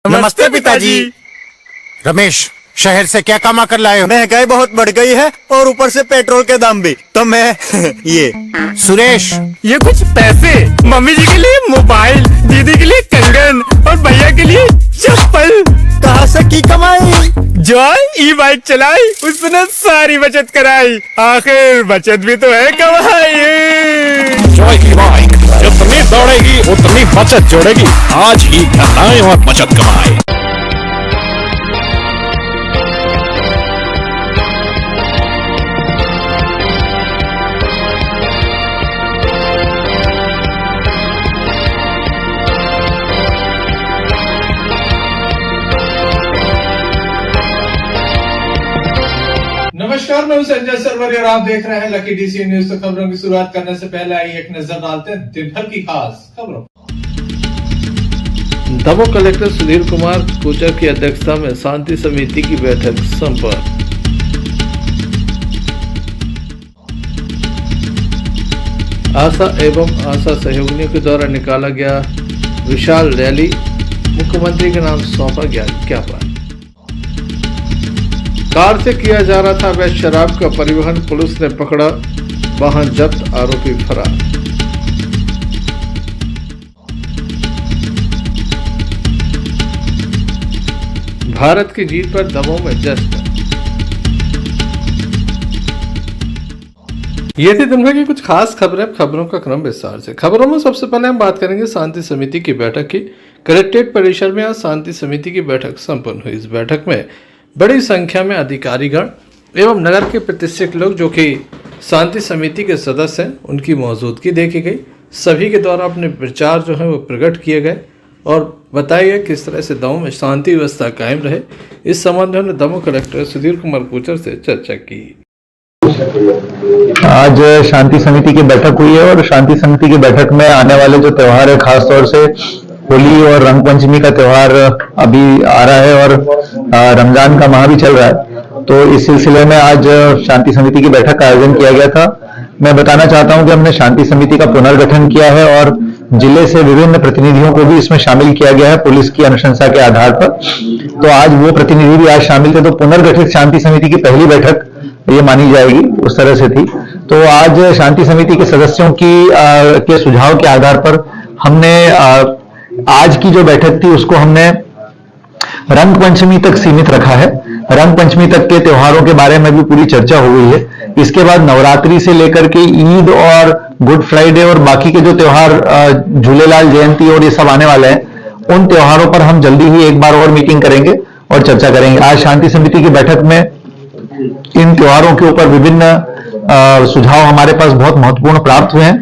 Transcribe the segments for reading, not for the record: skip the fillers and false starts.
नमस्ते पिताजी। रमेश, शहर से क्या कमा कर लाए हो? महंगाई बहुत बढ़ गई है और ऊपर से पेट्रोल के दाम भी, तो मैं ये। सुरेश, ये कुछ पैसे मम्मी जी के लिए मोबाइल, दीदी के लिए कंगन और भैया के लिए चप्पल। कहाँ से की कमाई? जो ई बाइक चलाई उसने सारी बचत कराई, आखिर बचत भी तो है कमाई। जॉय की बाइक जितनी दौड़ेगी उतनी बचत जोड़ेगी। आज ही घर आए और बचत कमाए। नमस्कार, मैं हूं संजय सरवरी और आप देख रहे हैं लकी डीसी न्यूज। तो खबरों की शुरुआत करने से पहले आइए एक नजर डालते हैं दिन भर की खास खबरों। दमोह कलेक्टर सुधीर कुमार कोचर की अध्यक्षता में शांति समिति की बैठक संपन्न। आशा एवं आशा सहयोगियों के द्वारा निकाला गया विशाल रैली, मुख्यमंत्री के नाम सौंपा गया ज्ञापन। कार से किया जा रहा था अवैध शराब का परिवहन, पुलिस ने पकड़ा, वाहन जब्त, आरोपी फरार। भारत की जीत पर दमोह में जश्न। ये थी दिन भर की कुछ खास खबरें। खबरों का क्रम विस्तार से। खबरों में सबसे पहले हम बात करेंगे शांति समिति की बैठक की। कलेक्ट्रेट परिसर में आज शांति समिति की बैठक संपन्न हुई। इस बैठक में बड़ी संख्या में अधिकारीगण एवं नगर के प्रतिष्ठित लोग जो कि शांति समिति के सदस्य हैं, उनकी मौजूदगी देखी गई। सभी के द्वारा अपने विचार जो है वो प्रकट किए गए और बताया गया किस तरह से दमोह में शांति व्यवस्था कायम रहे। इस संबंध में दमोह कलेक्टर सुधीर कुमार कोचर से चर्चा की। आज शांति समिति की बैठक हुई है और शांति समिति की बैठक में आने वाले जो त्योहार है, खास तौर से होली और रंग पंचमी का त्योहार अभी आ रहा है और रमजान का माह भी चल रहा है, तो इस सिलसिले में आज शांति समिति की बैठक का आयोजन किया गया था। मैं बताना चाहता हूं कि हमने शांति समिति का पुनर्गठन किया है और जिले से विभिन्न प्रतिनिधियों को भी इसमें शामिल किया गया है पुलिस की अनुशंसा के आधार पर। तो आज वो प्रतिनिधि भी आज शामिल थे, तो पुनर्गठित शांति समिति की पहली बैठक ये मानी जाएगी, उस तरह से थी। तो आज शांति समिति के सदस्यों के सुझाव के आधार पर हमने आज की जो बैठक थी उसको हमने रंग पंचमी तक सीमित रखा है। रंग पंचमी तक के त्योहारों के बारे में भी पूरी चर्चा हो गई है। इसके बाद नवरात्रि से लेकर के ईद और गुड फ्राइडे और बाकी के जो त्योहार झूलेलाल जयंती और ये सब आने वाले हैं, उन त्योहारों पर हम जल्दी ही एक बार और मीटिंग करेंगे और चर्चा करेंगे। आज शांति समिति की बैठक में इन त्योहारों के ऊपर विभिन्न सुझाव हमारे पास बहुत महत्वपूर्ण प्राप्त हुए हैं।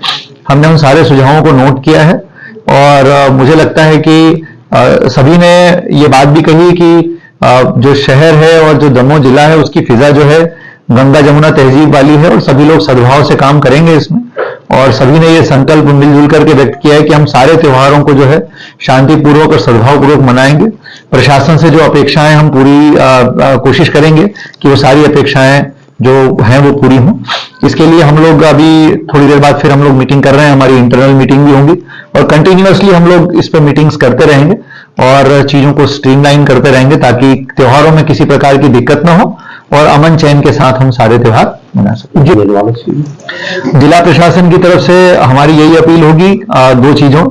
हमने उन सारे सुझावों को नोट किया है और मुझे लगता है कि सभी ने ये बात भी कही कि जो शहर है और जो दमोह जिला है उसकी फिजा जो है गंगा जमुना तहजीब वाली है और सभी लोग सद्भाव से काम करेंगे इसमें। और सभी ने ये संकल्प मिलजुल करके व्यक्त किया है कि हम सारे त्योहारों को जो है शांतिपूर्वक और सद्भावपूर्वक मनाएंगे। प्रशासन से जो अपेक्षाएं हम पूरी कोशिश करेंगे कि वो सारी अपेक्षाएं जो हैं वो पूरी हों। इसके लिए हम लोग अभी थोड़ी देर बाद फिर हम लोग मीटिंग कर रहे हैं, हमारी इंटरनल मीटिंग भी होंगी और कंटिन्यूअसली हम लोग इस पर मीटिंग्स करते रहेंगे और चीजों को स्ट्रीमलाइन करते रहेंगे ताकि त्योहारों में किसी प्रकार की दिक्कत ना हो और अमन चैन के साथ हम सारे त्योहार मना सकें। जिला प्रशासन की तरफ से हमारी यही अपील होगी दो चीजों।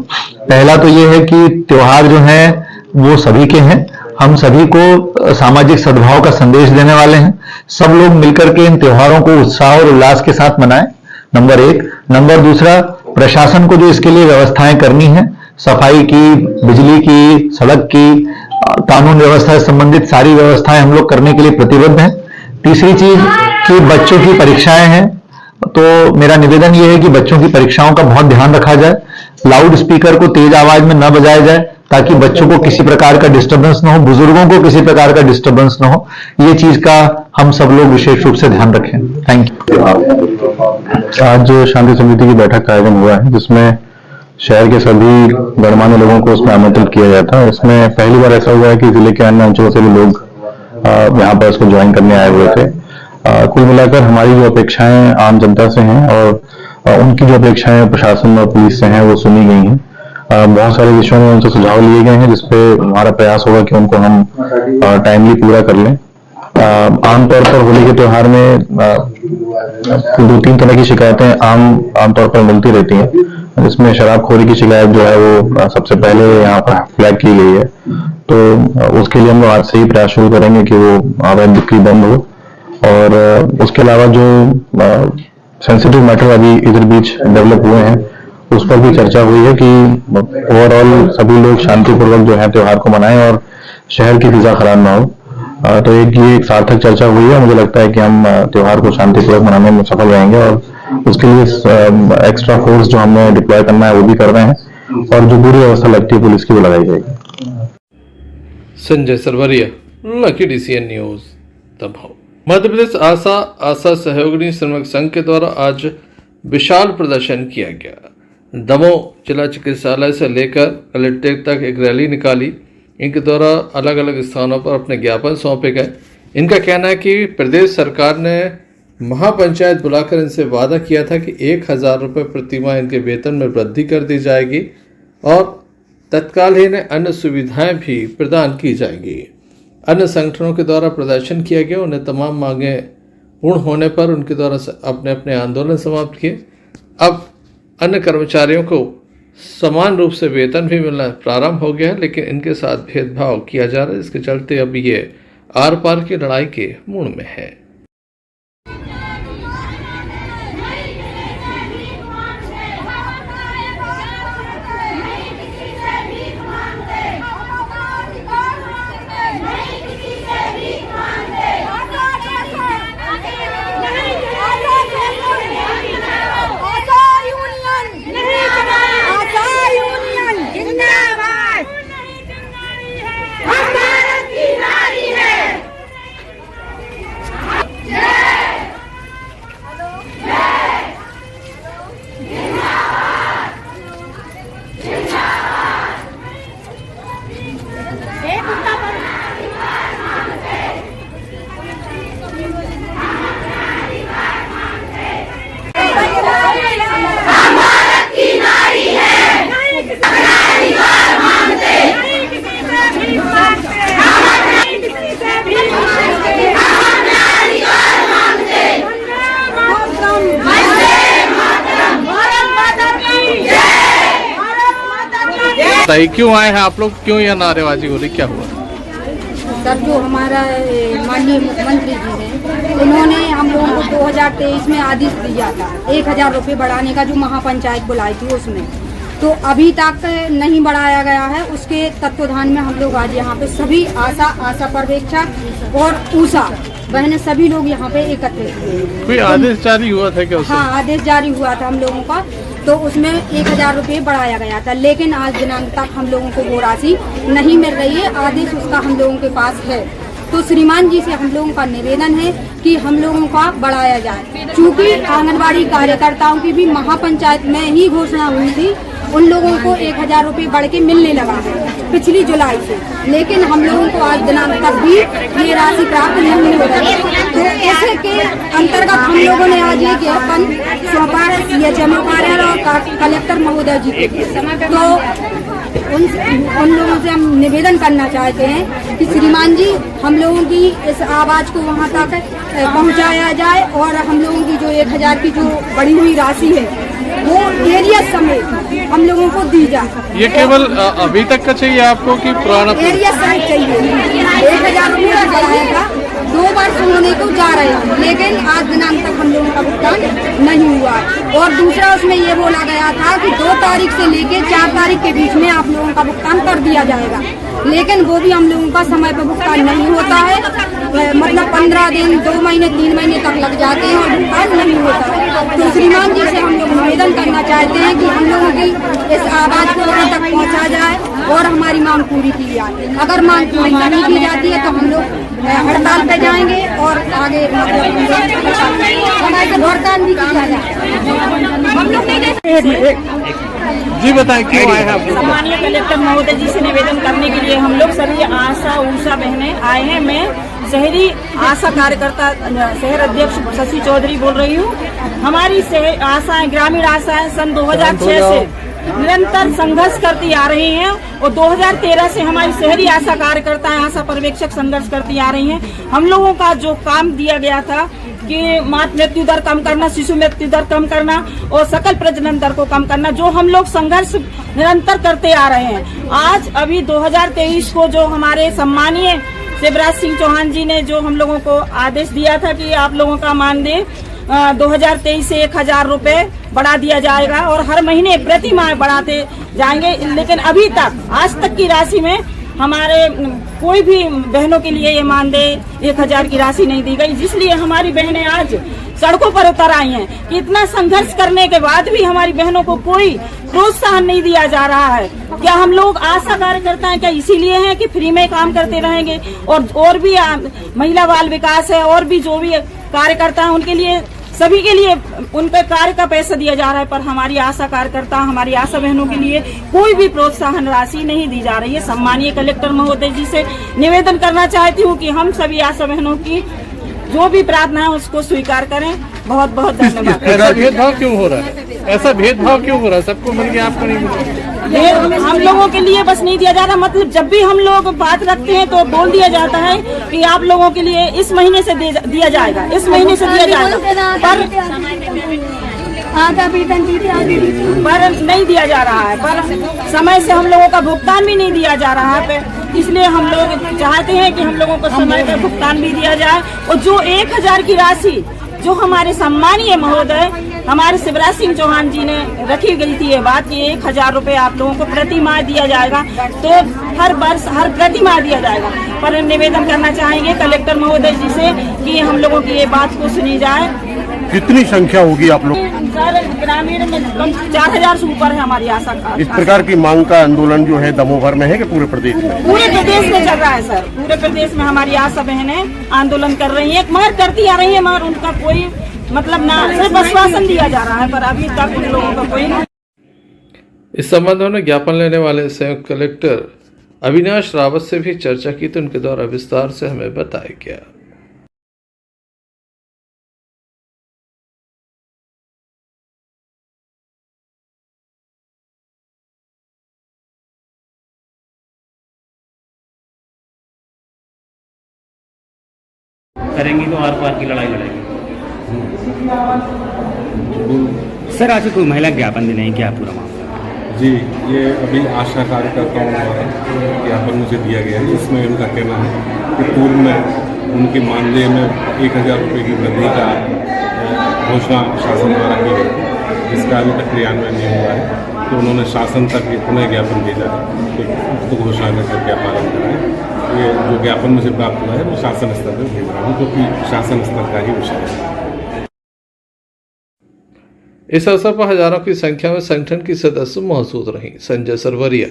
पहला तो ये है कि त्योहार जो है वो सभी के हैं, हम सभी को सामाजिक सद्भाव का संदेश देने वाले हैं। सब लोग मिलकर के इन त्योहारों को उत्साह और उल्लास के साथ मनाएं, नंबर एक। नंबर दूसरा, प्रशासन को जो इसके लिए व्यवस्थाएं करनी है, सफाई की, बिजली की, सड़क की, कानून व्यवस्था से संबंधित सारी व्यवस्थाएं हम लोग करने के लिए प्रतिबद्ध हैं। तीसरी चीज कि बच्चों की परीक्षाएं हैं, तो मेरा निवेदन यह है कि बच्चों की परीक्षाओं का बहुत ध्यान रखा जाए। लाउड स्पीकर को तेज आवाज में न बजाया जाए ताकि बच्चों को किसी प्रकार का डिस्टर्बेंस न हो, बुजुर्गों को किसी प्रकार का डिस्टर्बेंस न हो। ये चीज का हम सब लोग विशेष रूप से ध्यान रखें। Thank you. आज शांति समिति की बैठक का आयोजन हुआ है जिसमें शहर के सभी गणमान्य लोगों को उसमें आमंत्रित किया गया था। इसमें पहली बार ऐसा हुआ है कि जिले के अन्य अंचलों से भी लोग यहाँ पर इसको ज्वाइन करने आए हुए थे। कुल मिलाकर हमारी जो अपेक्षाएं आम जनता से हैं और उनकी जो अपेक्षाएं प्रशासन और पुलिस से हैं वो सुनी गई हैं। बहुत सारे विषयों में उनसे सुझाव लिए गए हैं, जिसपे हमारा प्रयास होगा कि उनको हम टाइमली पूरा कर लें। आमतौर पर होली के त्योहार में 2-3 तरह की शिकायतें आमतौर पर मिलती रहती हैं, जिसमें शराबखोरी की शिकायत जो है वो सबसे पहले यहाँ पर फ्लैग की गई है। तो उसके लिए हम लोग आज से ही प्रयास शुरू करेंगे कि वो अवैध बिक्री बंद हो। और उसके अलावा जो सेंसिटिव मैटर अभी इधर बीच डेवलप हुए हैं, उस पर भी चर्चा हुई है कि ओवरऑल सभी लोग शांतिपूर्वक जो है त्योहार को मनाएं और शहर की फिजा खराब ना हो। तो ये एक सार्थक चर्चा हुई है। मुझे लगता है कि हम त्योहार को शांतिपूर्वक मनाने में सफल रहेंगे और उसके लिए एक्स्ट्रा फोर्स जो हमने डिप्लॉय करना है वो भी कर रहे हैं, और जो पूरी व्यवस्था लगती है पुलिस की वो लगाई जाएगी। Sanjay Sarwaria, lucky DCN news, Damoh. Madhya Pradesh Asha सहयोगिनी श्रमिक संघ के द्वारा आज विशाल प्रदर्शन किया गया। दमोह जिला चिकित्सालय से लेकर कलेक्ट्रेट तक एक रैली निकाली। इनके द्वारा अलग अलग स्थानों पर अपने ज्ञापन सौंपे गए। इनका कहना है कि प्रदेश सरकार ने महापंचायत बुलाकर इनसे वादा किया था कि 1000 रुपये प्रति माह इनके वेतन में वृद्धि कर दी जाएगी और तत्काल ही इन्हें अन्य सुविधाएं भी प्रदान की जाएगी। अन्य संगठनों के द्वारा प्रदर्शन किया गया। उन्हें तमाम मांगें पूर्ण होने पर उनके द्वारा अपने अपने आंदोलन समाप्त किए। अब अन्य कर्मचारियों को समान रूप से वेतन भी मिलना प्रारंभ हो गया है, लेकिन इनके साथ भेदभाव किया जा रहा है। इसके चलते अब ये आर पार की लड़ाई के मूड में है। बताइए क्यों आए हैं आप लोग, क्यों यह नारेबाजी हो रही, क्या हुआ? सर, जो हमारा माननीय मुख्यमंत्री जी ने, उन्होंने हम लोगों को 2023 में आदेश दिया था 1000 रुपये बढ़ाने का, जो महापंचायत बुलाई थी उसमें, तो अभी तक नहीं बढ़ाया गया है। उसके तत्वाधान में हम लोग आज यहाँ पे सभी आशा पर्यवेक्षक और ऊषा बहने सभी लोग यहाँ पे एकत्रित हुए। कोई आदेश जारी हुआ था क्या उसमें? हाँ, आदेश जारी हुआ था हम लोगों का, तो उसमें 1000 रुपये बढ़ाया गया था, लेकिन आज दिनांक तक हम लोगों को वो राशि नहीं मिल रही है। आदेश उसका हम लोगों के पास है, तो श्रीमान जी से हम लोगों का निवेदन है कि हम लोगों का बढ़ाया जाए। चूँकि आंगनबाड़ी कार्यकर्ताओं की भी महापंचायत में ही घोषणा हुई थी, उन लोगों को 1000 रुपये बढ़ के मिलने लगा है पिछली जुलाई से, लेकिन हम लोगों को आज दिनांक तक भी ये राशि प्राप्त नहीं हो रही है। तो ऐसे के अंतर्गत हम लोगों ने आज ये ज्ञापन सौंपा है CHMO कार्यालय और कलेक्टर महोदय जी के। तो उन लोगों से हम निवेदन करना चाहते हैं कि श्रीमान जी हम लोगों की इस आवाज को वहां तक पहुंचाया जाए और हम लोगों की जो 1000 की जो बढ़ी हुई राशि है वो एरिया समेत हम लोगों को दी जाए। ये केवल अभी तक का चाहिए आपको कि पुराना? एरिया समेत चाहिए। 1000 रुपये बढ़ाया था, 2 वर्ष होने को जा रहे हैं, लेकिन आज दिनांक तक हम लोगों का भुगतान नहीं हुआ। और दूसरा उसमें ये बोला गया था कि 2 तारीख से लेके 4 तारीख के बीच में आप लोगों का भुगतान कर दिया जाएगा, लेकिन वो भी हम लोगों का समय पर भुगतान नहीं होता है। मतलब 15 दिन, 2 महीने, 3 महीने तक लग जाते हैं और भुगतान नहीं होता है। तो श्रीमान जी से हम लोग निवेदन करना चाहते हैं कि हम लोगों की इस आवाज को वहाँ तक पहुँचा जाए और हमारी मांग पूरी की जाए। अगर मांग पूरी नहीं की जाती है तो हम लोग हड़ताल पे जाएंगे और आगे हड़ताल भी किया जाए। जी बताएं क्यों आए हैं आप लोग? माननीय कलेक्टर महोदय जी से निवेदन करने के लिए हम लोग सभी आशा ऊषा बहनें आए हैं। मैं शहरी आशा कार्यकर्ता शहर अध्यक्ष शशि चौधरी बोल रही हूँ। हमारी आशाएं, ग्रामीण आशाएं सन 2006 से निरंतर संघर्ष करती आ रही हैं और 2013 से हमारी शहरी आशा कार्यकर्ताएं, आशा पर्यवेक्षक संघर्ष करती आ रही हैं। हम लोगों का जो काम दिया गया था कि मातृ मृत्यु दर कम करना, शिशु मृत्यु दर कम करना और सकल प्रजनन दर को कम करना, जो हम लोग संघर्ष निरंतर करते आ रहे हैं। आज अभी 2023 को जो हमारे सम्मानीय शिवराज सिंह चौहान जी ने जो हम लोगों को आदेश दिया था कि आप लोगों का मानदेय 2023 से 1000 रुपए बढ़ा दिया जाएगा और हर महीने प्रति माह बढ़ाते जाएंगे, लेकिन अभी तक आज तक की राशि में हमारे कोई भी बहनों के लिए ये मानदेय 1000 की राशि नहीं दी गई, जिसलिए हमारी बहनें आज सड़कों पर उतर आई हैं कि इतना संघर्ष करने के बाद भी हमारी बहनों को कोई प्रोत्साहन नहीं दिया जा रहा है। क्या हम लोग आशा कार्यकर्ता हैं क्या इसीलिए हैं कि फ्री में काम करते रहेंगे? और भी महिला बाल विकास है और भी जो भी कार्यकर्ता हैं उनके लिए, सभी के लिए उनके कार्य का पैसा दिया जा रहा है, पर हमारी आशा कार्यकर्ता, हमारी आशा बहनों के लिए कोई भी प्रोत्साहन राशि नहीं दी जा रही है। सम्मानीय कलेक्टर महोदय जी से निवेदन करना चाहती हूँ कि हम सभी आशा बहनों की जो भी प्रार्थना है उसको स्वीकार करें। बहुत बहुत धन्यवाद। ऐसा भेदभाव क्यों हो रहा है? ऐसा भेदभाव क्यों हो रहा है? सबको मिल गया, आपको नहीं मिला? हम लोगों के लिए बस नहीं दिया जा रहा, मतलब जब भी हम लोग बात रखते हैं तो बोल दिया जाता है कि आप लोगों के लिए इस महीने से दिया जाएगा, इस महीने से दिया जाएगा, पर नहीं दिया जा रहा है, पर समय से हम लोगों का भुगतान भी नहीं दिया जा रहा है। इसलिए हम लोग चाहते हैं कि हम लोगों को समय पर भुगतान भी दिया जाए और जो 1000 की राशि जो हमारे सम्मानीय महोदय हमारे शिवराज सिंह चौहान जी ने रखी गई थी ये बात कि 1000 रुपए आप लोगों को प्रति माह दिया जाएगा, तो हर वर्ष हर प्रति माह दिया जाएगा। पर निवेदन करना चाहेंगे कलेक्टर महोदय जी से कि हम लोगों की ये बात को सुनी जाए। कितनी संख्या होगी आप लोग? सर ग्रामीण में 4000 से ऊपर है हमारी आशा का। इस प्रकार की मांग का आंदोलन जो है दमोह भर में है कि पूरे प्रदेश में? पूरे प्रदेश में चल रहा है सर, पूरे प्रदेश में हमारी आशा बहनें आंदोलन कर रही है, मगर करती आ रही है, मगर उनका कोई मतलब ना सिर्फ आश्वासन दिया जा रहा है, पर अभी तक उन लोगों का कोई। इस संबंध में ज्ञापन लेने वाले संयुक्त कलेक्टर अविनाश रावत से भी चर्चा की तो उनके द्वारा विस्तार से हमें बताया गया। करेंगी तो आर पार की लड़ाई लड़ेगी। सर आज कोई महिला ज्ञापन देने क्या पूरा मामला? जी, ये अभी आशा कार्यकर्ताओं द्वारा ज्ञापन मुझे दिया गया है। इसमें उनका कहना है कि पूर्व में उनके मानदेय में 1000 रुपये की वृद्धि का घोषणा शासन द्वारा की गई थी, जिसका अभी तक क्रियान्वयन नहीं हुआ है, तो उन्होंने शासन तक पुनः ज्ञापन भेजा है कि उक्त घोषणा का कृपया पालन कराएं। ये जो ज्ञापन मुझे प्राप्त हुआ है वो शासन स्तर पर भेज रहा हूँ, क्योंकि शासन स्तर का ही विषय है। इस अवसर पर हजारों की संख्या में संगठन की सदस्य मौजूद रहीं। Sanjay Sarwaria,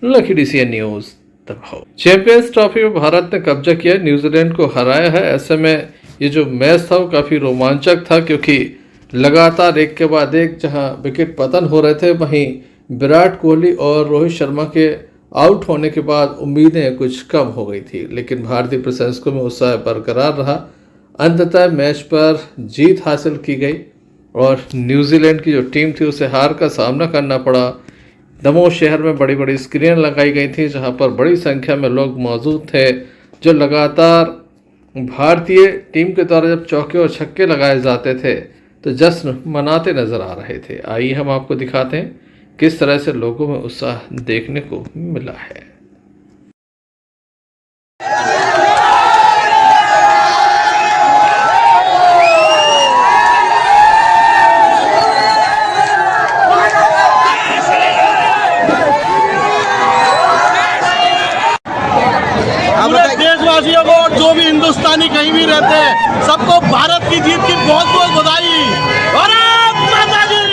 lucky DCN news, दबाव। चैंपियंस ट्रॉफी में भारत ने कब्जा किया, न्यूजीलैंड को हराया है। ऐसे में ये जो मैच था वो काफ़ी रोमांचक था, क्योंकि लगातार एक के बाद एक जहां विकेट पतन हो रहे थे, वहीं विराट कोहली और रोहित शर्मा के आउट होने के बाद उम्मीदें कुछ कम हो गई थी, लेकिन भारतीय प्रशंसकों में उत्साह बरकरार रहा। अंततः मैच पर जीत हासिल की गई और न्यूजीलैंड की जो टीम थी उसे हार का सामना करना पड़ा। दमोह शहर में बड़ी बड़ी स्क्रीन लगाई गई थी, जहां पर बड़ी संख्या में लोग मौजूद थे, जो लगातार भारतीय टीम के द्वारा जब चौके और छक्के लगाए जाते थे तो जश्न मनाते नजर आ रहे थे। आइए हम आपको दिखाते हैं किस तरह से लोगों में उत्साह देखने को मिला है। देशवासियों को और जो भी हिंदुस्तानी कहीं भी रहते हैं सबको भारत की जीत की बहुत बहुत बधाई। भारत माता की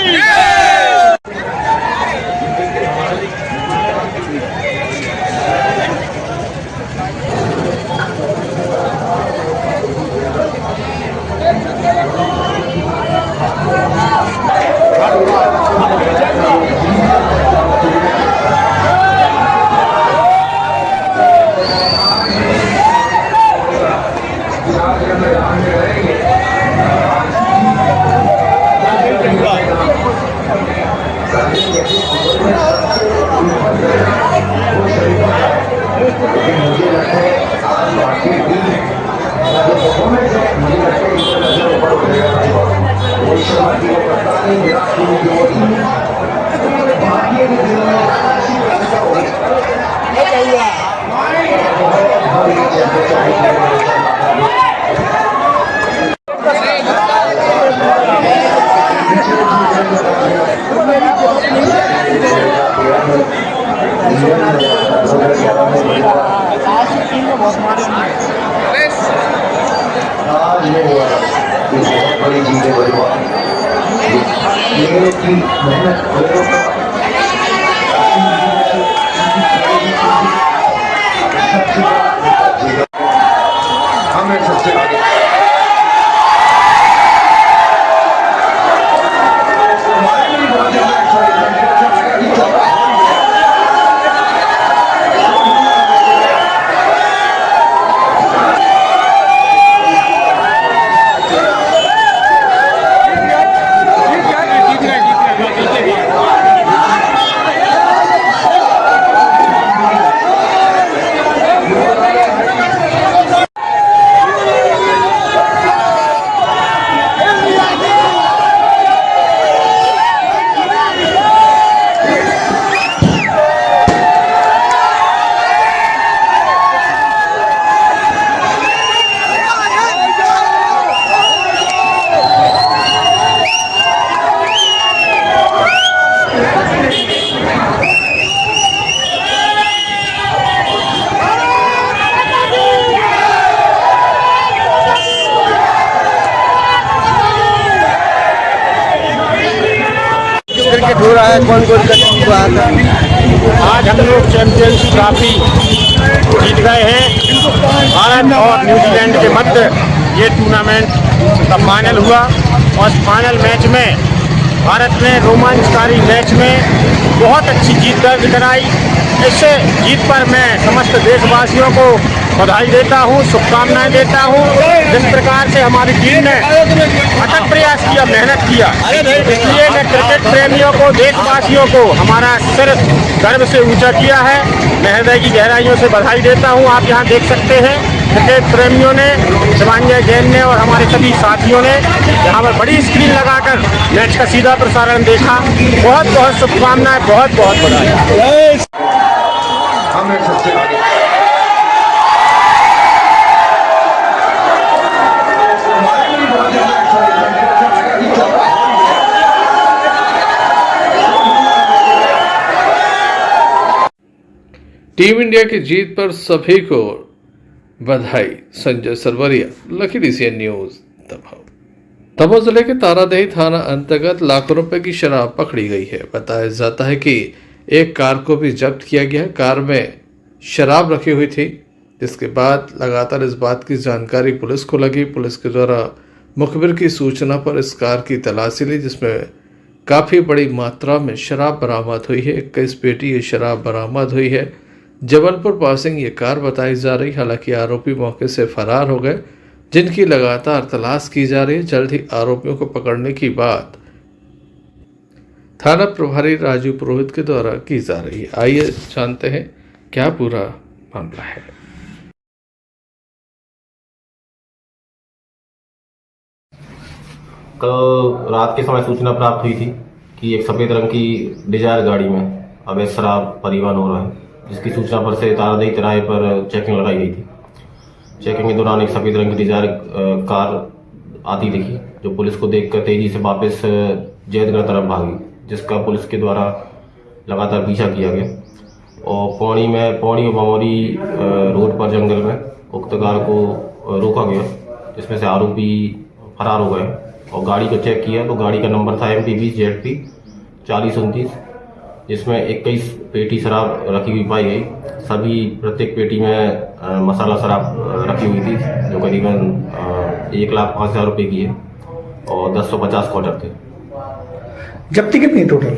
क्रिकेट हो रहा है, कौन कौन का टीम को आता है। आज हम लोग चैंपियंस ट्रॉफी जीत गए हैं। भारत और न्यूजीलैंड के मध्य ये टूर्नामेंट का फाइनल हुआ और फाइनल मैच में भारत ने रोमांचकारी मैच में बहुत अच्छी जीत दर्ज कराई। इससे जीत पर मैं समस्त देशवासियों को बधाई देता हूँ, शुभकामनाएं देता हूँ। जिस प्रकार से हमारी टीम ने अथक प्रयास किया, मेहनत किया, इसलिए मैं क्रिकेट प्रेमियों को, देशवासियों को हमारा सिर गर्व से ऊंचा किया है। मैं हृदय की गहराइयों से बधाई देता हूँ। आप यहाँ देख सकते हैं क्रिकेट प्रेमियों ने, शिवांजय जैन ने और हमारे सभी साथियों ने यहाँ पर बड़ी स्क्रीन लगाकर मैच का सीधा प्रसारण देखा। बहुत बहुत शुभकामनाएं, बहुत बहुत बधाई। टीम इंडिया की जीत पर सभी को बधाई। Sanjay Sarwaria, lucky DCN news, Damoh जिले के तारादेही थाना अंतर्गत लाखों रुपए की शराब पकड़ी गई है। बताया जाता है कि एक कार को भी जब्त किया गया। कार में शराब रखी हुई थी, जिसके बाद लगातार इस बात की जानकारी पुलिस को लगी। पुलिस के द्वारा मुखबिर की सूचना पर इस कार की तलाशी ली, जिसमें काफ़ी बड़ी मात्रा में शराब बरामद हुई है। 21 पेटी ये शराब बरामद हुई है। जबलपुर पासिंग ये कार बताई जा रही। हालांकि आरोपी मौके से फरार हो गए, जिनकी लगातार तलाश की जा रही है। जल्द ही आरोपियों को पकड़ने की बात थाना प्रभारी राजू पुरोहित के द्वारा की जा रही है। आइए जानते हैं क्या पूरा मामला है। कल रात के समय सूचना प्राप्त हुई थी कि एक सफेद रंग की डिजायर गाड़ी में अवैध शराब परिवहन हो रहा है, जिसकी सूचना पर से तारादेही तिराहे पर चेकिंग लगाई गई थी। चेकिंग के दौरान एक सफेद रंग की डिजायर कार आती दिखी, जो पुलिस को देखकर तेजी से वापस जैदगढ़ तरफ भागी, जिसका पुलिस के द्वारा लगातार पीछा किया गया और पौड़ी और बमौरी रोड पर जंगल में उक्त कार को रोका गया, जिसमें से आरोपी फरार हो गए और गाड़ी को चेक किया तो गाड़ी का नंबर था MP20ZP 4029, जिसमें 21 पेटी शराब रखी हुई पाई गई। सभी प्रत्येक पेटी में मसाला शराब रखी हुई थी, जो करीबन 1,05,000 रुपये की है और 1050 क्वार्टर थे। जब्ती कितनी टोटल?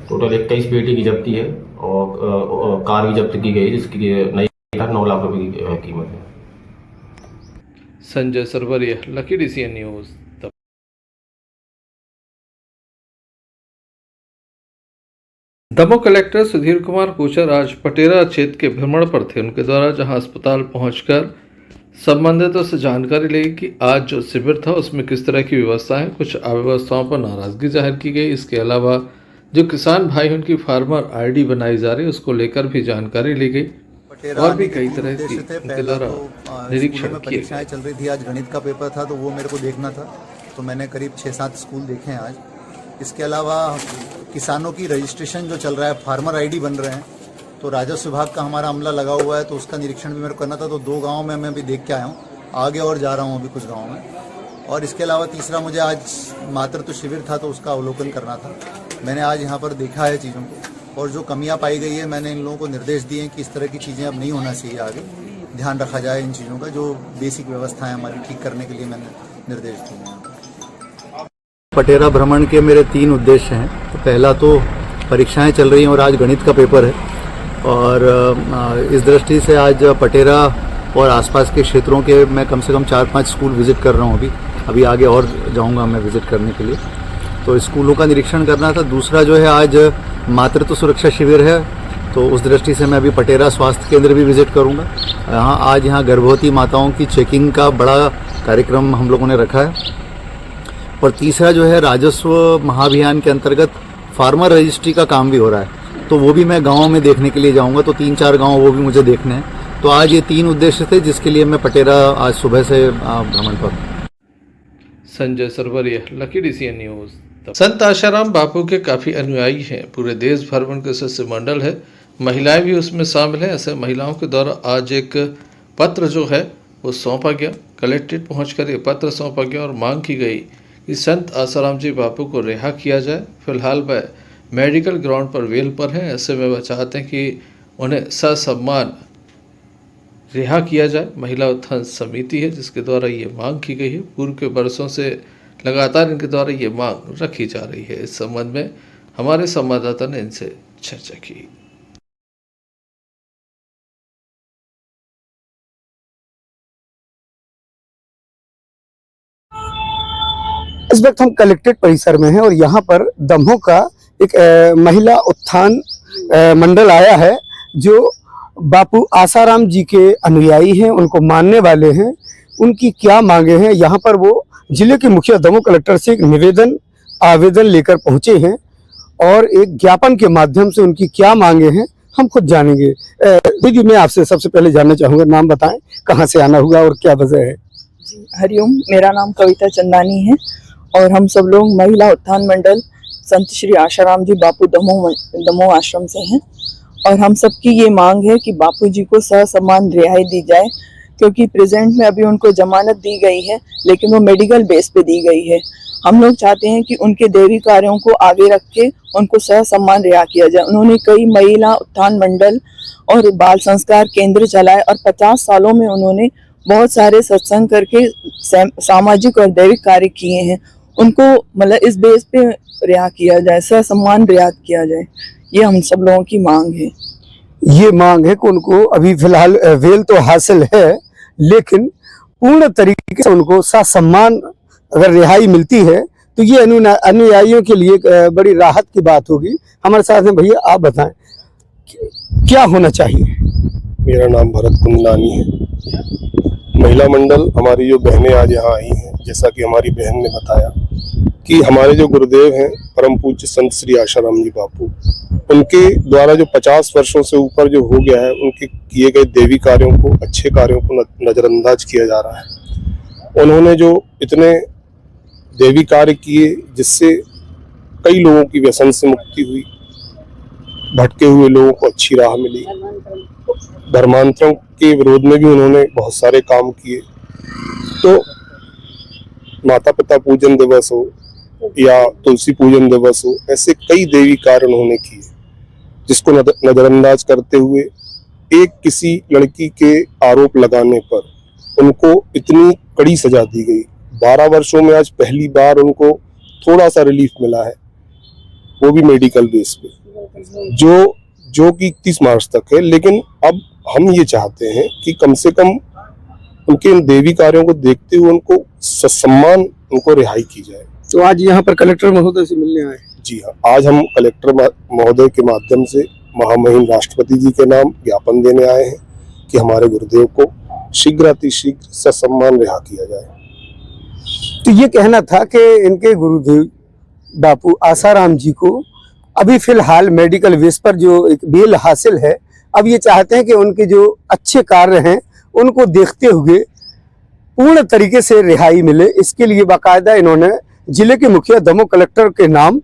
टोटल 21 पेटी की जब्ती है और कार भी जब्त की गई, जिसकी नई 9 लाख रुपये की कीमत है। Sanjay Sarwaria, lucky DCN news. Damoh collector Sudhir Kumar Kochar आज पटेरा क्षेत्र के भ्रमण पर थे। उनके द्वारा जहां अस्पताल पहुंचकर संबंधितों से जानकारी ली कि आज जो शिविर था उसमें किस तरह की व्यवस्था है, कुछ अव्यवस्थाओं पर नाराजगी जाहिर की गई। इसके अलावा जो किसान भाई उनकी फार्मर आईडी बनाई जा रही है उसको लेकर भी जानकारी ली गई और भी कई तरह की उनके द्वारा निरीक्षण किए। परीक्षाएं चल रही थी, आज गणित का पेपर था तो वो मेरे को देखना था, तो मैंने करीब 6-7 स्कूल देखे हैं आज। इसके अलावा किसानों की रजिस्ट्रेशन जो चल रहा है, फार्मर आईडी बन रहे हैं, तो राजस्व विभाग का हमारा अमला लगा हुआ है, तो उसका निरीक्षण भी मेरे को करना था। तो 2 गाँव में मैं अभी देख के आया हूँ, आगे और जा रहा हूँ अभी कुछ गाँव में। और इसके अलावा तीसरा मुझे आज मातृत्व शिविर था तो उसका अवलोकन करना था। मैंने आज यहाँ पर देखा है चीज़ों को, और जो कमियाँ पाई गई है मैंने इन लोगों को निर्देश दिए हैं कि इस तरह की चीज़ें अब नहीं होना चाहिए, आगे ध्यान रखा जाए इन चीज़ों का। जो बेसिक व्यवस्था है हमारी ठीक करने के लिए मैंने निर्देश दिए हैं। पटेरा भ्रमण के मेरे 3 उद्देश्य हैं। तो पहला तो परीक्षाएं चल रही हैं और आज गणित का पेपर है, और इस दृष्टि से आज पटेरा और आसपास के क्षेत्रों के मैं कम से कम 4-5 स्कूल विजिट कर रहा हूँ। अभी आगे और जाऊँगा मैं विजिट करने के लिए, तो स्कूलों का निरीक्षण करना था। दूसरा जो है आज मातृत्व सुरक्षा शिविर है, तो उस दृष्टि से मैं अभी पटेरा स्वास्थ्य केंद्र भी विजिट करूँगा। आज यहाँ गर्भवती माताओं की चेकिंग का बड़ा कार्यक्रम हम लोगों ने रखा है। और तीसरा जो है राजस्व महाअभियान के अंतर्गत फार्मर रजिस्ट्री का काम भी हो रहा है, तो वो भी मैं गाँव में देखने के लिए जाऊँगा। तो 3-4 गाँव वो भी मुझे देखने हैं। तो आज ये 3 उद्देश्य थे जिसके लिए मैं पटेरा आज सुबह से भ्रमण पर। Sanjay Sarwaria, lucky DCN news. Sant Asaram बापू के काफ़ी अनुयायी हैं। पूरे देश भर में उनके सदस्य मंडल है, महिलाएं भी उसमें शामिल हैं। ऐसे महिलाओं के द्वारा आज एक पत्र जो है वो सौंपा गया। कलेक्ट्रेट पहुंचकर ये पत्र सौंपा गया और मांग की गई कि संत आसाराम जी बापू को रिहा किया जाए। फिलहाल वह मेडिकल ग्राउंड पर वेल पर हैं। ऐसे में वह चाहते हैं कि उन्हें ससम्मान रिहा किया जाए। महिला उत्थान समिति है जिसके द्वारा ये मांग की गई है। पूर्व के वर्षों से लगातार इनके द्वारा ये मांग रखी जा रही है। इस संबंध में हमारे संवाददाता ने इनसे चर्चा की। इस वक्त हम कलेक्ट्रेट परिसर में हैं और यहाँ पर दमोह का एक महिला उत्थान मंडल आया है जो बापू आसाराम जी के अनुयायी हैं, उनको मानने वाले हैं। उनकी क्या मांगे हैं, यहाँ पर वो जिले के मुखिया दमोह कलेक्टर से एक आवेदन लेकर पहुँचे हैं और एक ज्ञापन के माध्यम से उनकी क्या मांगे हैं हम खुद जानेंगे। दीदी, मैं आपसे सबसे पहले जानना चाहूँगा, नाम बताएं, कहाँ से आना हुआ और क्या वजह है? जी हरिओम, मेरा नाम कविता चंदानी है और हम सब लोग महिला उत्थान मंडल संत श्री आशाराम जी बापू दमोह आश्रम से हैं। और हम सबकी ये मांग है कि बापू जी को ससम्मान रिहाई दी जाए, क्योंकि प्रेजेंट में अभी उनको जमानत दी गई है लेकिन वो मेडिकल बेस पे दी गई है। हम लोग चाहते हैं कि उनके दैवी कार्यों को आगे रख के उनको ससम्मान रिहा किया जाए। उन्होंने कई महिला उत्थान मंडल और बाल संस्कार केंद्र चलाए और 50 सालों में उन्होंने बहुत सारे सत्संग करके सामाजिक और दैविक कार्य किए हैं। उनको मतलब इस बेस पे रिहा किया जाए, ससम्मान रिहा किया जाए, ये हम सब लोगों की मांग है। ये मांग है कि उनको अभी फिलहाल वेल तो हासिल है लेकिन पूर्ण तरीके से उनको ससम्मान अगर रिहाई मिलती है तो ये अनुयायियों के लिए एक बड़ी राहत की बात होगी। हमारे साथ में भैया, आप बताएं क्या होना चाहिए? मेरा नाम भरत कुंदलानी है। महिला मंडल हमारी जो बहनें आज यहाँ आई हैं, जैसा कि हमारी बहन ने बताया कि हमारे जो गुरुदेव हैं परम पूज्य संत श्री आशाराम जी बापू, उनके द्वारा जो 50 वर्षों से ऊपर जो हो गया है, उनके किए गए देवी कार्यों को, अच्छे कार्यों को नजरअंदाज किया जा रहा है। उन्होंने जो इतने देवी कार्य किए जिससे कई लोगों की व्यसन से मुक्ति हुई, भटके हुए लोगों को अच्छी राह मिली, धर्मांतरों के विरोध में भी उन्होंने बहुत सारे काम किए। तो माता पिता पूजन दिवस हो या तुलसी पूजन दिवस हो, ऐसे कई देवी कार्य उन्होंने किए जिसको नजरअंदाज करते हुए एक किसी लड़की के आरोप लगाने पर उनको इतनी कड़ी सजा दी गई। 12 वर्षों में आज पहली बार उनको थोड़ा सा रिलीफ मिला है, वो भी मेडिकल बेस पे, जो कि 31 मार्च तक है। लेकिन अब हम ये चाहते हैं कि कम से कम उनके इन देवी कार्यों को देखते हुए उनको ससम्मान, उनको रिहाई की जाए। तो आज यहाँ पर कलेक्टर महोदय से मिलने आए? जी हाँ, आज हम कलेक्टर महोदय के माध्यम से महामहिम राष्ट्रपति जी के नाम ज्ञापन देने आए हैं कि हमारे गुरुदेव को शीघ्र अतिशीघ्र ससम्मान रिहा किया जाए। तो ये कहना था कि इनके गुरुदेव बापू आसाराम जी को अभी फिलहाल मेडिकल बेस पर जो एक बेल हासिल है, अब ये चाहते हैं कि उनके जो अच्छे कार्य हैं उनको देखते हुए पूर्ण तरीके से रिहाई मिले। इसके लिए बाकायदा इन्होंने जिले के मुखिया दमोह कलेक्टर के नाम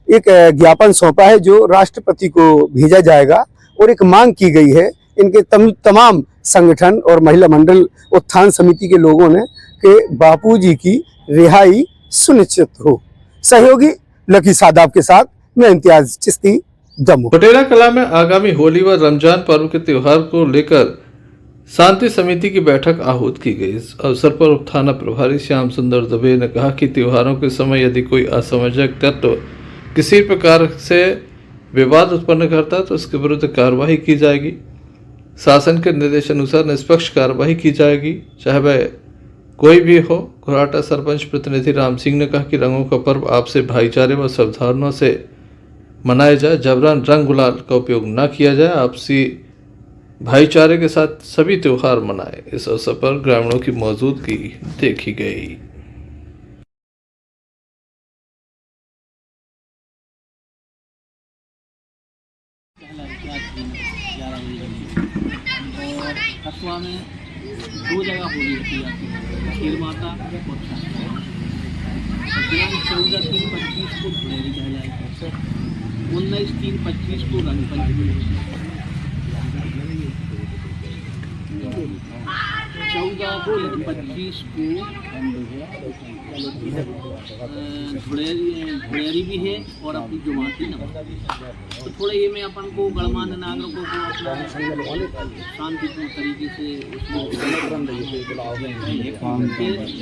एक ज्ञापन सौंपा है जो राष्ट्रपति को भेजा जाएगा और एक मांग की गई है इनके तमाम संगठन और महिला मंडल उत्थान समिति के लोगों ने कि बापूजी की रिहाई सुनिश्चित हो। सहयोगी लकी सादाब के साथ मैं इम्तियाज चिश्ती, दमोह। पटेरा कला में आगामी होली व रमजान पर्व के त्योहार को लेकर शांति समिति की बैठक आहूत की गई। इस अवसर पर उप थाना प्रभारी श्याम सुंदर दुबे ने कहा कि त्योहारों के समय यदि कोई असामाजिक तत्व किसी प्रकार से विवाद उत्पन्न करता है तो उसके विरुद्ध कार्रवाई की जाएगी। शासन के निर्देशानुसार निष्पक्ष कार्रवाई की जाएगी, चाहे वह कोई भी हो। घोराटा सरपंच प्रतिनिधि राम सिंह ने कहा कि रंगों का पर्व आपसे भाईचारे व सद्भावना से मनाया जाए, जबरन रंग गुलाल का उपयोग न किया जाए, आपसी भाईचारे के साथ सभी त्योहार मनाए। इस अवसर पर ग्रामीणों की मौजूदगी देखी गई। कस्बा में 2 जगह होली रखी जाती है, खीर माता और दिनांक 14/3/25 को धुलेरी कहा जाएगा, 19/3/25 को रंग पंचमी, 14/3/25 को धुलेरी भी है और अपनी जुमाती नमाज। तो थोड़ा ये मैं अपन को गणमान्य नागरिकों को अपना शांतिपूर्ण तरीके से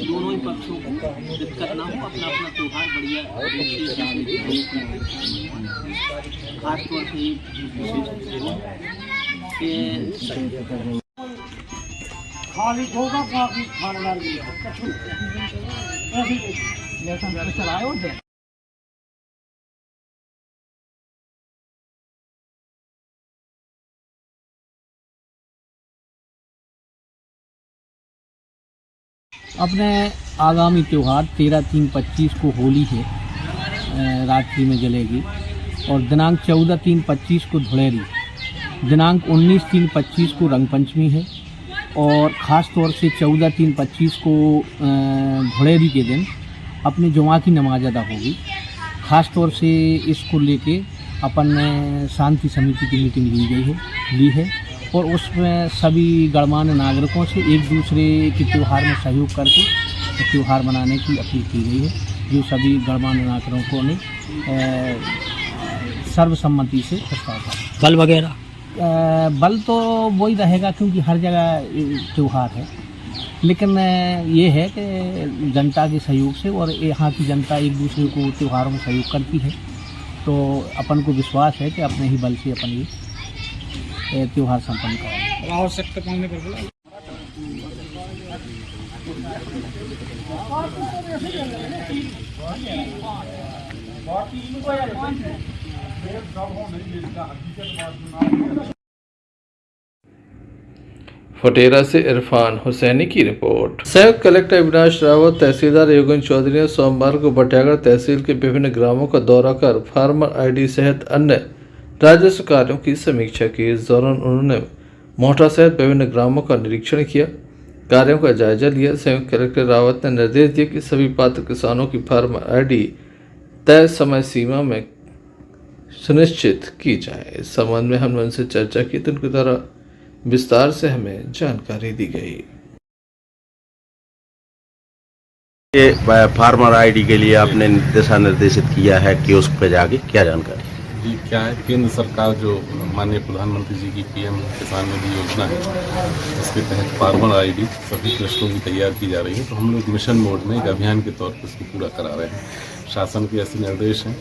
दोनों ही पक्षों को दिक्कत ना हो, अपना अपना त्योहार बढ़िया खासतौर से खाली होगा खाना चलाओ। अपने आगामी त्यौहार 13/3/25 को होली है, रात्रि में जलेगी, और दिनांक 14/3/25 को धुलेरी, दिनांक 19/3/25 को रंग पंचमी है, और ख़ास तौर से 14/3/25 को धुलेरी के दिन अपनी जुमा की नमाज अदा होगी। ख़ास तौर से इसको लेके अपन ने शांति समिति की मीटिंग ली है और उसमें सभी गणमान्य नागरिकों से एक दूसरे के त्यौहार में सहयोग करके त्यौहार मनाने की अपील की गई है, जो सभी गणमान्य नागरिकों ने सर्वसम्मति से प्रस्ताव किया। बल वगैरह बल तो वही रहेगा क्योंकि हर जगह त्यौहार है, लेकिन ये है कि जनता के सहयोग से, और यहाँ की जनता एक दूसरे को त्योहारों में सहयोग करती है, तो अपन को विश्वास है कि अपने ही बल से अपन ये त्यौहार संपन्न करेंगे। आवश्यकता पड़ने पर फटेरा से इरफान हुसैनी की रिपोर्ट। संयुक्त कलेक्टर अविनाश रावत, तहसीलदार योगेंद्र चौधरी ने सोमवार को बटियागढ़ तहसील के विभिन्न ग्रामों का दौरा कर फार्मर आईडी सहित अन्य राजस्व कार्यों की समीक्षा की। इस दौरान उन्होंने मोहटा सहित विभिन्न ग्रामों का निरीक्षण किया, कार्यों का जायजा लिया। संयुक्त कलेक्टर रावत ने निर्देश दिए कि सभी पात्र किसानों की फार्मर आईडी तय समय सीमा में सुनिश्चित की जाए। इस संबंध में हमने उनसे चर्चा की तो उनके द्वारा विस्तार से हमें जानकारी दी गई। ये फार्मर आईडी के लिए आपने दिशा निर्देशित किया है कि उस पर जाके क्या जानकारी? जी, क्या है, केंद्र सरकार जो माननीय प्रधानमंत्री जी की पीएम किसान निधि योजना है, इसके तहत फार्मर आईडी सभी कृषकों की तैयार की जा रही है। तो हम लोग मिशन मोड में एक अभियान के तौर पर इसको पूरा करा रहे हैं। शासन के ऐसे निर्देश हैं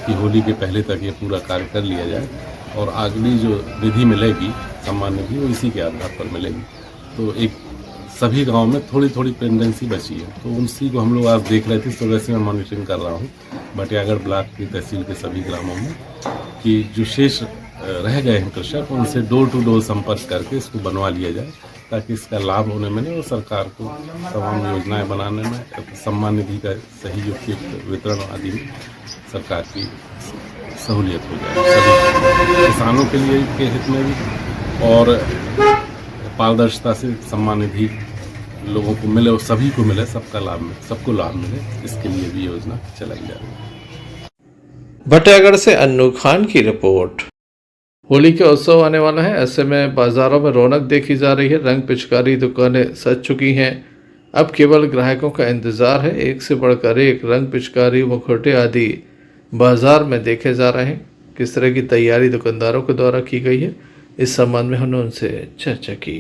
कि होली के पहले तक ये पूरा कार्य कर लिया जाए, और अगली जो निधि मिलेगी सम्मान निधि वो इसी के आधार पर मिलेगी। तो एक सभी गांव में थोड़ी थोड़ी पेंडेंसी बची है, तो उसी को हम लोग आज देख रहे थे। इस वजह से मैं मॉनिटरिंग कर रहा हूँ बटियागढ़ ब्लॉक की तहसील के सभी ग्रामों में कि जो शेष रह गए हैं कृषक उनसे डोर टू डोर संपर्क करके इसको बनवा लिया जाए, ताकि इसका लाभ होने में और सरकार को तमाम योजनाएं बनाने में, सम्मान निधि का सही उपयुक्त वितरण आदि में सरकार की सहूलियत हो जाए, सभी किसानों के लिए के हित में भी, और पारदर्शिता से सम्मान निधि लोगों को मिले और सभी को मिले, सबका लाभ मिले, सबको लाभ मिले, इसके लिए भी योजना चलाई जा रही है। बटियागढ़ से अन्नू खान की रिपोर्ट। होली के उत्सव आने वाला है, ऐसे में बाजारों में रौनक देखी जा रही है। रंग पिचकारी दुकानें सज चुकी हैं, अब केवल ग्राहकों का इंतजार है। एक से बढ़कर एक रंग पिचकारी मुखौटे आदि बाजार में देखे जा रहे हैं। किस तरह की तैयारी दुकानदारों के द्वारा की गई है, इस संबंध में हमने उनसे चर्चा की।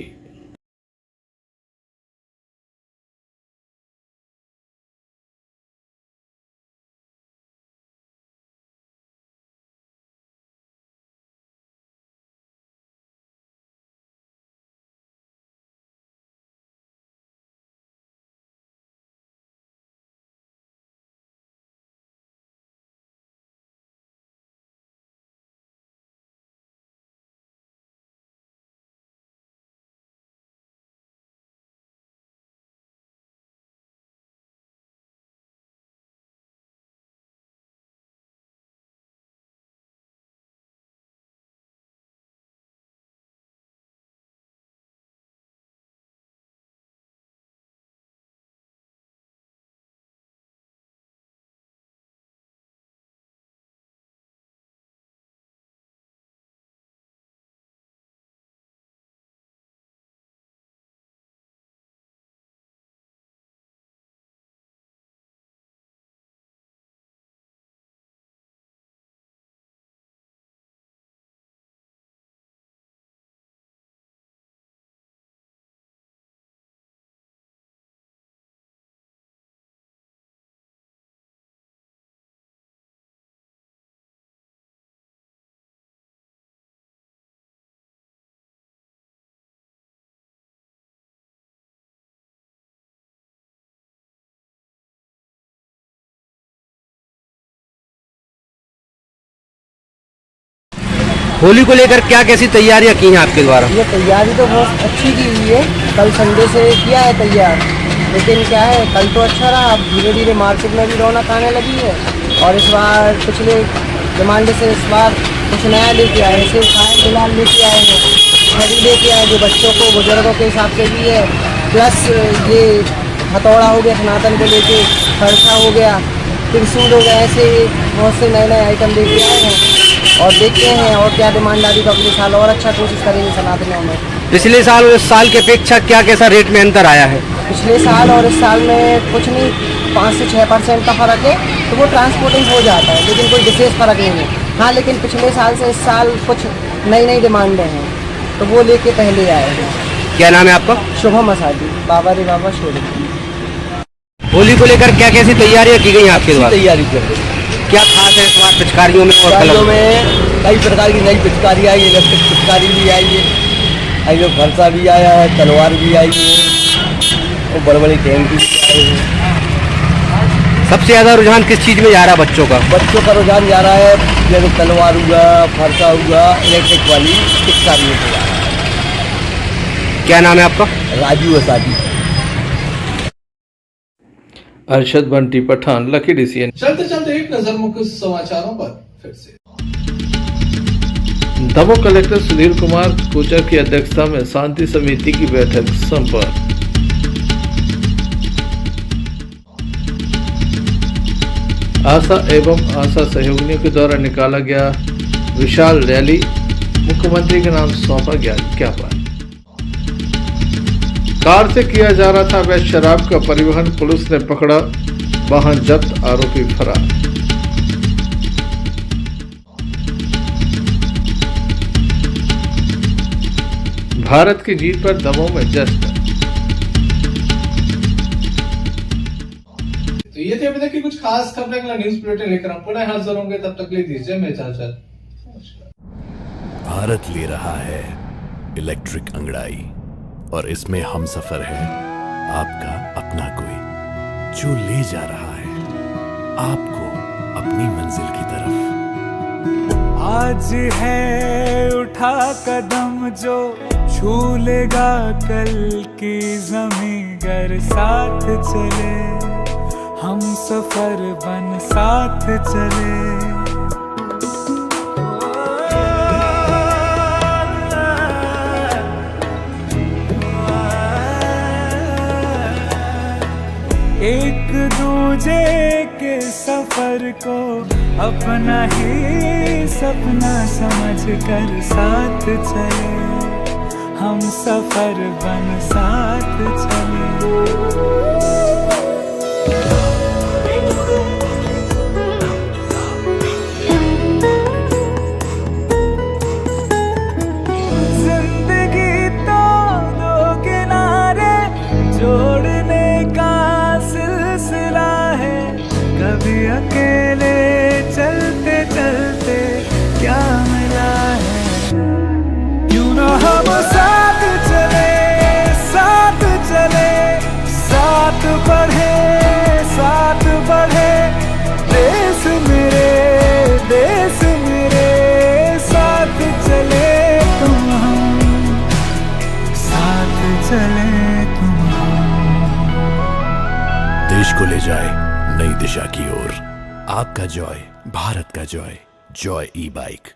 होली को लेकर क्या कैसी तैयारियां की हैं आपके द्वारा? ये तैयारी तो बहुत अच्छी की हुई है, कल संडे से किया है तैयार, लेकिन क्या है कल तो अच्छा रहा, अब धीरे धीरे मार्केट में भी रौनक आने लगी है। और इस बार पिछले डिमांड से इस बार कुछ नया लेके आए, ऐसे खाए फिलहाल लेके आए हैं, छड़ी लेके आए जो बच्चों को बुजुर्गों के हिसाब से भी है, प्लस ये हथौड़ा हो गया सनातन को लेके, फरसा हो गया, त्रिशूल हो गया, ऐसे बहुत से नए नए आइटम लेके आए हैं और देखते हैं और क्या डिमांड आ रही तो अगले साल और अच्छा कोशिश करेंगे सनातनियों में। पिछले साल और इस साल के अपेक्षा क्या कैसा रेट में अंतर आया है? पिछले साल और इस साल में कुछ नहीं, 5 से 6% का फ़र्क है, तो वो ट्रांसपोर्टिंग हो जाता है, लेकिन कोई विशेष फ़र्क नहीं है। हाँ, लेकिन पिछले साल से इस साल कुछ नई नई डिमांडें हैं, तो वो लेके पहले आए हैं। क्या नाम है आपका? शुभम असादी, बाबा रे बाबा शोरी। होली को लेकर क्या कैसी तैयारियां की गई आपके द्वारा? तैयारी कर रहे हैं। क्या खास है इस बार पिचकारियों में? और पिचकारियों में कई प्रकार की नई पिचकारी आई है, इलेक्ट्रिक पिचकारी भी आई है, आई जो फरसा भी आया है, तलवार भी आई है और बड़े बड़े टैंक भी आए हैं। सबसे ज़्यादा रुझान किस चीज़ में जा रहा है बच्चों का? बच्चों का रुझान जा रहा है जैसे तलवार हुआ, फरसा हुआ, इलेक्ट्रिक वाली पिचकारियों से जा रहा है। क्या नाम है आपका? राजू असादी। Arshad Bunty Pathan, lucky DCN. चलते चलते एक नजर मुख्य समाचारों पर फिर से। दमोह कलेक्टर सुधीर कुमार कोचर की अध्यक्षता में शांति समिति की बैठक संपन्न। आशा एवं आशा सहयोगियों के द्वारा निकाला गया विशाल रैली, मुख्यमंत्री के नाम सौंपा गया ज्ञापन। कार से किया जा रहा था अवैध शराब का परिवहन, पुलिस ने पकड़ा, वाहन जब्त, आरोपी फरार। भारत की जीत पर दमोह में जश्न। तो ये थे अभी तक की कुछ खास खबरें, न्यूज बुलेटिन लेकर हम पुनः हाजिर होंगे, तब तक ले दीजिए मैं इजाजत। भारत ले रहा है इलेक्ट्रिक अंगड़ाई और इसमें हम सफर है आपका अपना कोई जो ले जा रहा है आपको अपनी मंजिल की तरफ। आज है उठा कदम जो छू लेगा कल की ज़मीं, गर साथ चले हम सफर बन साथ चले। एक दूजे के सफर को अपना ही सपना समझ कर साथ चले हम सफर बन साथ चले। जिंदगी तो दो किनारे जोड़ने का सिलसिला है, कभी अकेले चलते चलते क्या मिला है। क्यों ना हम साथ चले साथ चले, साथ बढ़े देश मेरे साथ चले तुम हम, साथ चले तुम हम। देश को ले जाए नई दिशा की ओर। आपका जॉय, भारत का जॉय, जॉय ई बाइक।